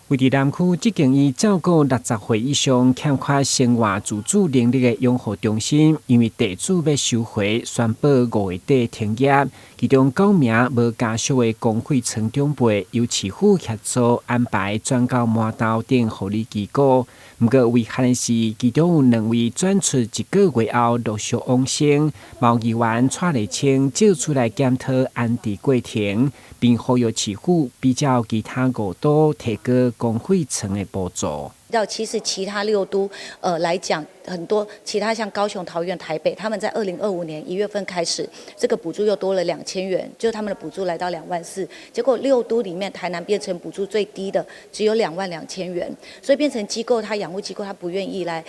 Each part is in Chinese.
位伫南区即间以照顾60岁以上欠缺生活自主能力的养护中心，因为地主要收回，宣布5月底停业。其中9名无家属的公费床长辈，由市府协助安排转到麻豆等护理机构。不过遗憾的是，其中有2位转出1个月后陆续往生。毛议员蔡立青借出来检讨安置过程，并呼吁市府比较其他5都提高公费床的补助。其实其他6都来讲，很多其他像高雄、桃园、台北，他们在2025年1月份开始，这个补助又多了2000元，就他们的补助来到24000，结果6都里面台南变成补助最低的只有22000元，所以变成机构养护机构他不愿意来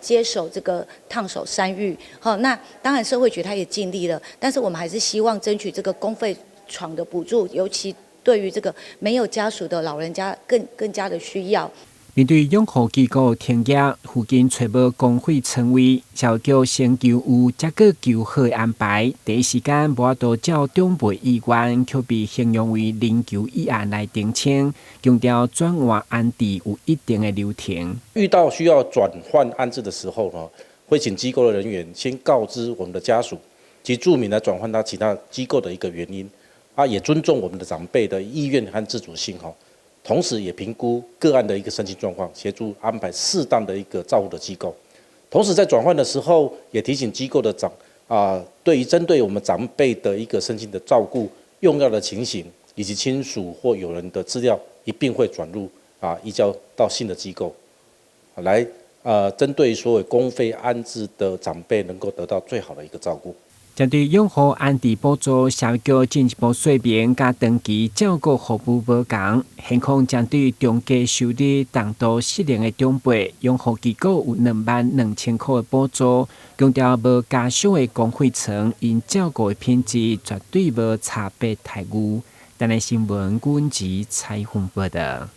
接手这个烫手山芋。好，那当然社会局他也尽力了，但是我们还是希望争取这个公费床的补助，尤其对于这个没有家属的老人家更加的需要。面对养护机构停业，附近找无公费床位，小叫先求有，才个求好的安排。第一时间无法度照长辈意愿，却被形容为零求议案来澄清，强调转换安置有一定的流程。遇到需要转换安置的时候呢，会请机构的人员先告知我们的家属及住民来转换到其他机构的一个原因，也尊重我们的长辈的意愿和自主性同时也评估个案的一个申请状况，协助安排适当的一个照护的机构。同时在转换的时候，也提醒机构的对于针对我们长辈的一个身心的照顾、用药的情形，以及亲属或友人的资料，一并会转入移交到新的机构，来针对所有公费安置的长辈能够得到最好的一个照顾。针对养护安置补助，社会局进一步说明，甲长期照顾服务无同。现况针对中低收入、重度失能的长辈，养护机构有22000块的补助，强调无家属的公费床，因照顾的品质绝对无差别待遇。台南新闻阮子采访报道。